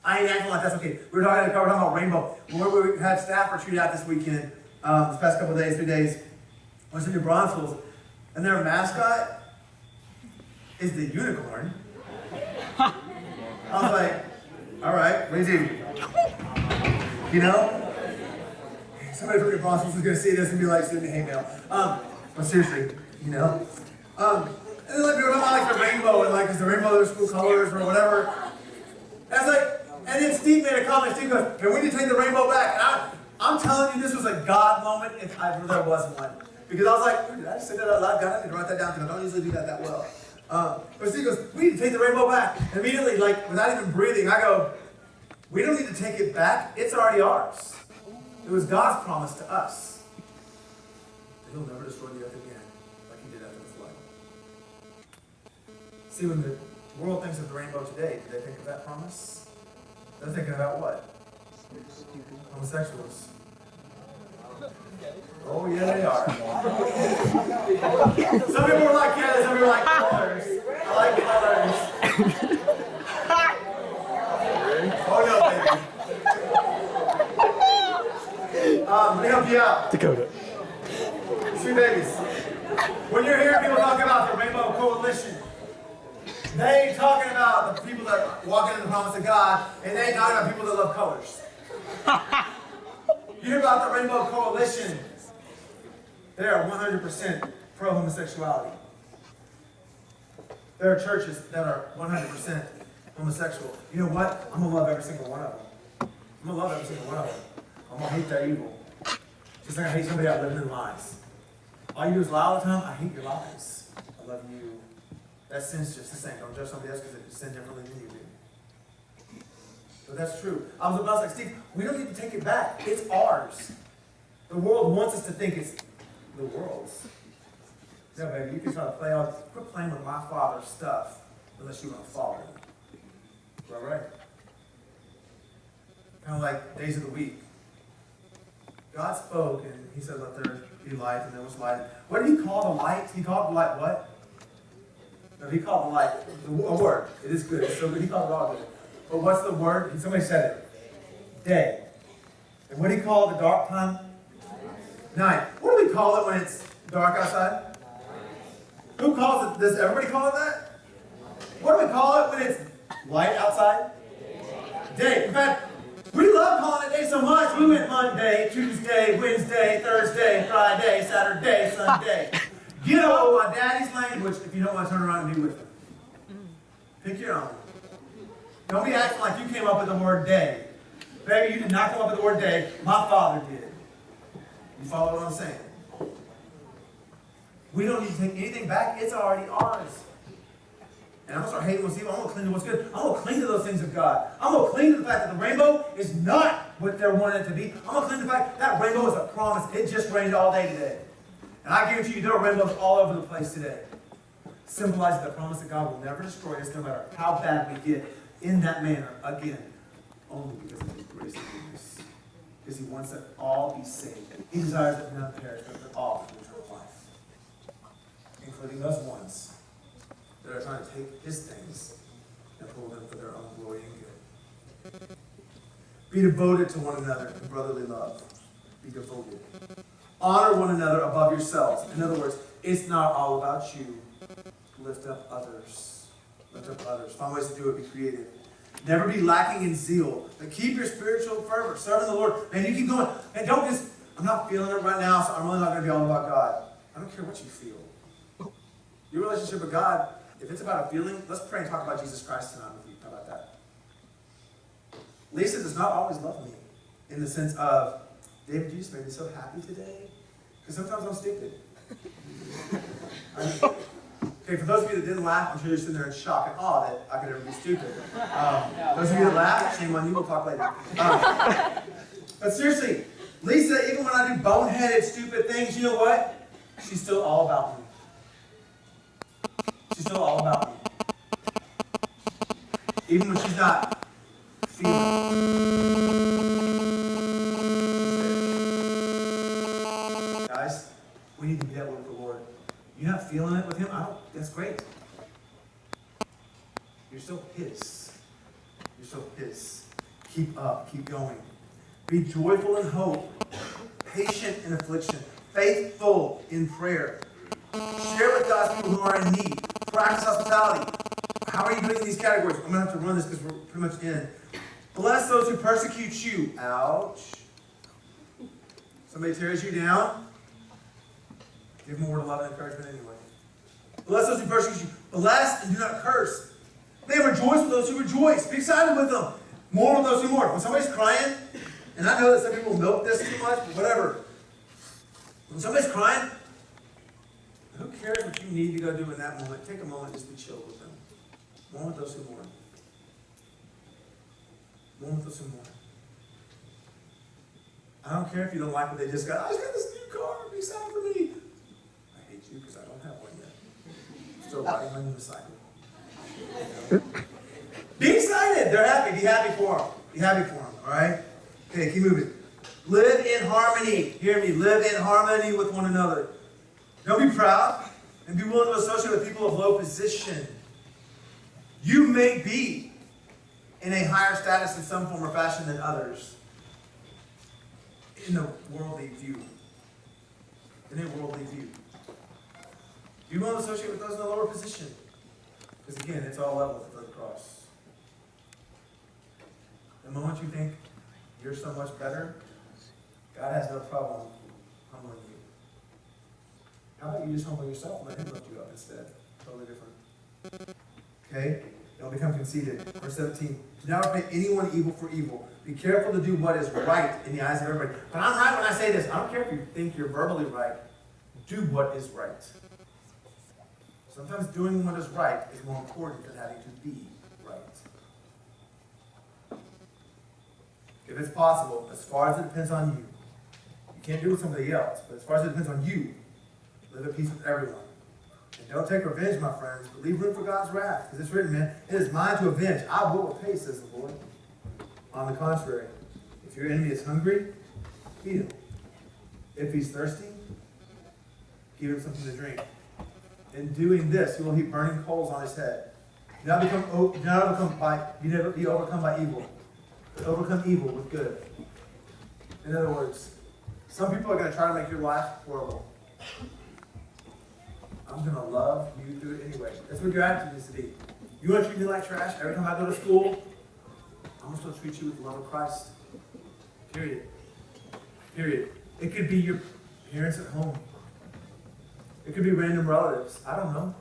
I ain't acting like that's okay. We were talking about rainbow. We had staff retreat out this weekend, this past couple of days, 3 days. I was in New Braunfels, and their mascot is the unicorn. I was like, All right, what do you do? You know? Somebody from your boss is going to see this and be like, send me hate mail. But seriously, you know? And then like people don't like the rainbow and like, is the rainbow their school colors or whatever? And it's like, and then Steve made a comment. Steve goes, hey, we need to take the rainbow back. And I'm telling you, this was a God moment if there was one. Because I was like, did I just say that out loud? God, I need to write that down because I don't usually do that well. But Steve goes, we need to take the rainbow back. And immediately, like, without even breathing, I go, we don't need to take it back. It's already ours. It was God's promise to us. He'll never destroy the earth again, like he did after the flood. See, when the world thinks of the rainbow today, do they think of that promise? They're thinking about what? Homosexuals. Oh, yeah, they are. Some people are like, yeah, some people are like colors. I like colors. Oh, no, baby. Let me help you out. Dakota. Sweet babies. When you're hearing people talk about the Rainbow Coalition, they ain't talking about the people that walk in the promise of God, and they ain't talking about people that love colors. You hear about the Rainbow Coalition, they are 100% pro-homosexuality. There are churches that are 100% homosexual. You know what? I'm going to love every single one of them. I'm going to love every single one of them. I'm going to hate their evil. Just like I hate somebody out living in lies. All you do is lie all the time. I hate your lies. I love you. That sin's just the same. Don't judge somebody else because they sin differently than you do. But that's true. I was about to say, Steve, we don't need to take it back. It's ours. The world wants us to think it's the world's. No, baby, you can try to play on. Quit playing with my father's stuff unless you want to follow him. Is that right? Kind of like days of the week. God spoke and he said, let there be light, and there was light. What did he call the light? He called the light what? No, he called the light a word. It is good. It's so good. He called it all good. But what's the word? Somebody said it. Day. And what do you call the dark time? Night. What do we call it when it's dark outside? Who calls it? Does everybody call it that? What do we call it when it's light outside? Day. In fact, we love calling it day so much. We went Monday, Tuesday, Wednesday, Thursday, Friday, Saturday, Sunday. Get over my daddy's language if you don't want to turn around and be with him. Pick your own. Don't be acting like you came up with the word day. Baby, you did not come up with the word day. My father did. You follow what I'm saying? We don't need to take anything back. It's already ours. And I'm going to start hating what's evil. I'm going to cling to what's good. I'm going to cling to those things of God. I'm going to cling to the fact that the rainbow is not what they're wanting it to be. I'm going to cling to the fact that rainbow is a promise. It just rained all day today. And I guarantee you there are rainbows all over the place today. Symbolizing the promise that God will never destroy us no matter how bad we get in that manner again. Only because of his grace and goodness. Because he wants that all be saved. He desires that none perish, but that all have eternal life. Including those ones that are trying to take his things and pull them for their own glory and good. Be devoted to one another in brotherly love. Be devoted. Honor one another above yourselves. In other words, it's not all about you. Lift up others. Lift up others. Find ways to do it. Be creative. Never be lacking in zeal. But keep your spiritual fervor. Serving the Lord. And you keep going. And don't just, I'm not feeling it right now, so I'm really not going to be all about God. I don't care what you feel. Your relationship with God, if it's about a feeling, let's pray and talk about Jesus Christ tonight with you. How about that? Lisa does not always love me in the sense of, David, you just made me so happy today. Because sometimes I'm stupid. Okay, for those of you that didn't laugh, I'm sure you're sitting there in shock and awe that I could ever be stupid. Those of you that laughed, shame on you, we'll talk later. But seriously, Lisa, even when I do boneheaded, stupid things, you know what? She's still all about me. She's still all about me. Even when she's not feeling it. Guys, we need to be that way with the Lord. You're not feeling it with him? That's great. You're still his. You're still his. Keep up. Keep going. Be joyful in hope. Patient in affliction. Faithful in prayer. Share with God's people who are in need. Practice hospitality. How are you doing in these categories? I'm going to have to run this because we're pretty much in. Bless those who persecute you. Ouch. Somebody tears you down. Give them a word of love and encouragement anyway. Bless those who persecute you. Bless and do not curse. They rejoice with those who rejoice. Be excited with them. Mourn with those who mourn. When somebody's crying, and I know that some people milk this too much, but whatever. When somebody's crying, who cares what you need to go do in that moment? Take a moment just to chill with them. Mourn with those who mourn. Mourn with those who mourn. I don't care if you don't like what they just got. I just got this new car. Be excited for me. I hate you because I don't have one yet. Still riding my unicycle. Be excited. They're happy. Be happy for them. Be happy for them. All right? Okay, keep moving. Live in harmony. Hear me. Live in harmony with one another. Don't be proud and be willing to associate with people of low position. You may be in a higher status in some form or fashion than others. In a worldly view. In a worldly view. Be willing to associate with those in a lower position. Because again, it's all level for the cross. The moment you think you're so much better, God has no problem humbling you. How about you just humble yourself and let Him lift you up instead? Totally different. Okay? Don't become conceited. Verse 17. Do not repay anyone evil for evil. Be careful to do what is right in the eyes of everybody. But I'm right when I say this. I don't care if you think you're verbally right. Do what is right. Sometimes doing what is right is more important than having to be right. If it's possible, as far as it depends on you, you can't do it with somebody else, but as far as it depends on you, live at peace with everyone. And don't take revenge, my friends, but leave room for God's wrath. Because it's written, man, it is mine to avenge. I will repay, says the Lord. On the contrary, if your enemy is hungry, feed him. If he's thirsty, give him something to drink. In doing this, he will heap burning coals on his head. Do not be overcome by evil, but overcome evil with good. In other words, some people are going to try to make your life horrible. I'm going to love you through it anyway. That's what your attitude needs to be. You want to treat me like trash every time I go to school? I'm going to still treat you with the love of Christ. Period. Period. It could be your parents at home. It could be random relatives. I don't know.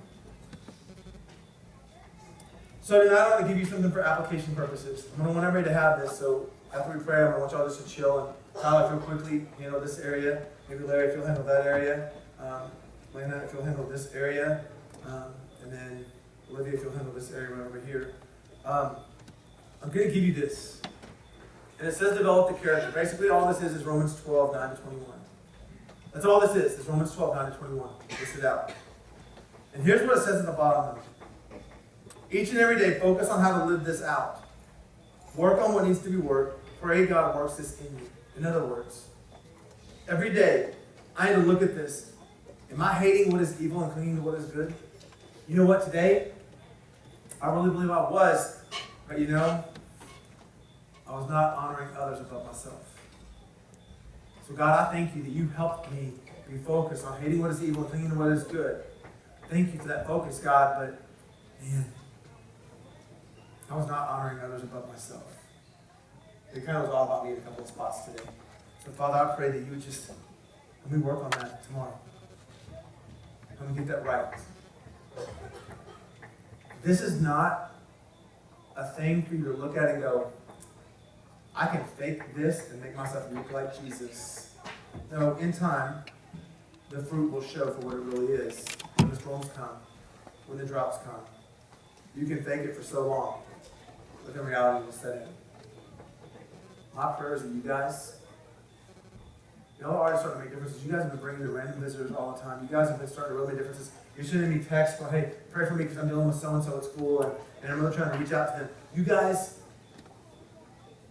So tonight I want to give you something for application purposes. I'm going to want everybody to have this. So after we pray, I'm going to want y'all just to chill. And Tyler, if you'll quickly handle this area. Maybe Larry, if you'll handle that area. Lana, if you'll handle this area. And then Olivia, if you'll handle this area right over here. I'm going to give you this. And it says develop the character. Basically all this is Romans 12, 9 to 21. That's all this is Romans 12, 9 to 21. List it out. And here's what it says at the bottom. Each and every day, focus on how to live this out. Work on what needs to be worked. Pray God works this in you. In other words, every day, I need to look at this. Am I hating what is evil and clinging to what is good? You know what, today, I really believe I was, but you know, I was not honoring others above myself. So God, I thank you that you helped me be focused on hating what is evil and clinging to what is good. Thank you for that focus, God, but man, I was not honoring others above myself. It kind of was all about me in a couple of spots today. So Father, I pray that you would just let me work on that tomorrow. Let me get that right. This is not a thing for you to look at and go, I can fake this and make myself look like Jesus. No, in time, the fruit will show for what it really is. When the storms come, when the drops come. You can fake it for so long, but then reality will set in. My prayers are you guys. Y'all are already starting to make differences. You guys have been bringing the random visitors all the time. You guys have been starting to really make differences. You're sending me texts going, hey, pray for me because I'm dealing with so-and-so at school, and I'm really trying to reach out to them. You guys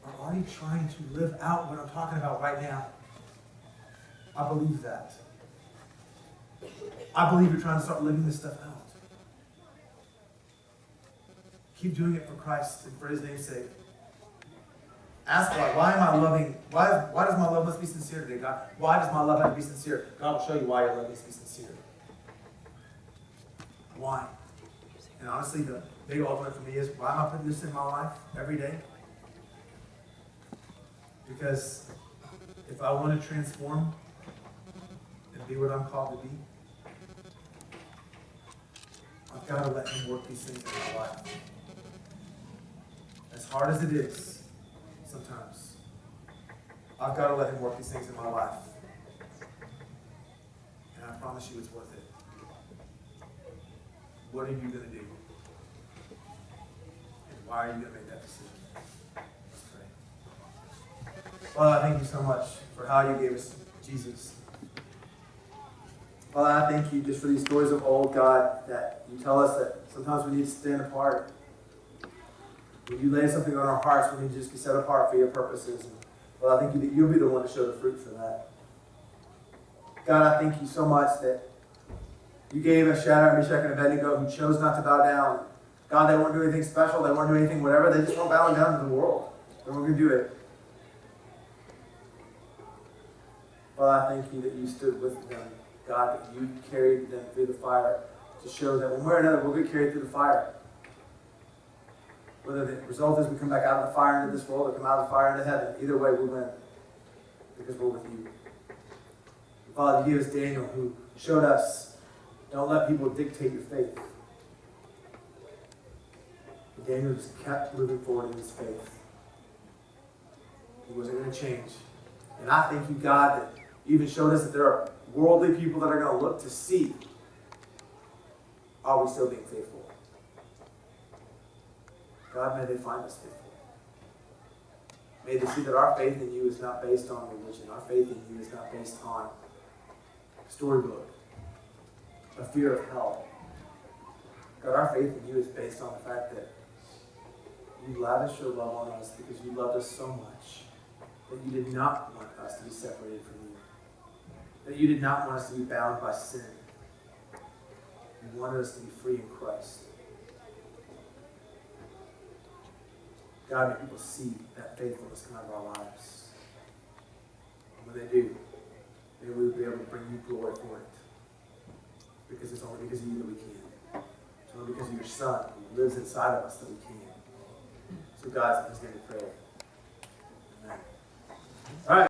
are already trying to live out what I'm talking about right now. I believe that. I believe you're trying to start living this stuff out. Keep doing it for Christ and for His name's sake. Ask why. Why am I loving? Why does my love must be sincere today, God? Why does my love have to be sincere? God will show you why your love needs to be sincere. Why? And honestly, the big ultimate for me is, why am I putting this in my life every day? Because if I want to transform and be what I'm called to be, I've got to let him work these things in my life. As hard as it is, sometimes, I've got to let him work these things in my life. And I promise you it's worth it. What are you going to do? And why are you going to make that decision? Let's pray. Father, I thank you so much for how you gave us Jesus. Father, I thank you just for these stories of old, God, that you tell us that sometimes we need to stand apart. When you lay something on our hearts, we need to just be set apart for your purposes. And, well, I thank you that you'll be the one to show the fruit for that. God, I thank you so much that you gave us Shadrach, Meshach, and Abednego who chose not to bow down. God, they weren't doing anything special. They weren't doing anything whatever. They just weren't bowing down to the world. They weren't going to do it. Well, I thank you that you stood with them. God, that you carried them through the fire to show that one way or another we'll get carried through the fire. Whether the result is we come back out of the fire into this world or come out of the fire into heaven, either way we win. Because we're with you. Father, you gave us Daniel who showed us, don't let people dictate your faith. But Daniel just kept moving forward in his faith. He wasn't going to change. And I thank you, God, that you even showed us that there are worldly people that are going to look to see, are we still being faithful? God, may they find us faithful. May they see that our faith in you is not based on religion. Our faith in you is not based on storybook, a fear of hell. God, our faith in you is based on the fact that you lavished your love on us because you loved us so much that you did not want us to be separated from you. That you did not want us to be bound by sin. You wanted us to be free in Christ. God, may people see that faithfulness come out of our lives. And when they do, may we be able to bring you glory for it. Because it's only because of you that we can. It's only because of your Son who lives inside of us that we can. So God, in his name we pray. Amen.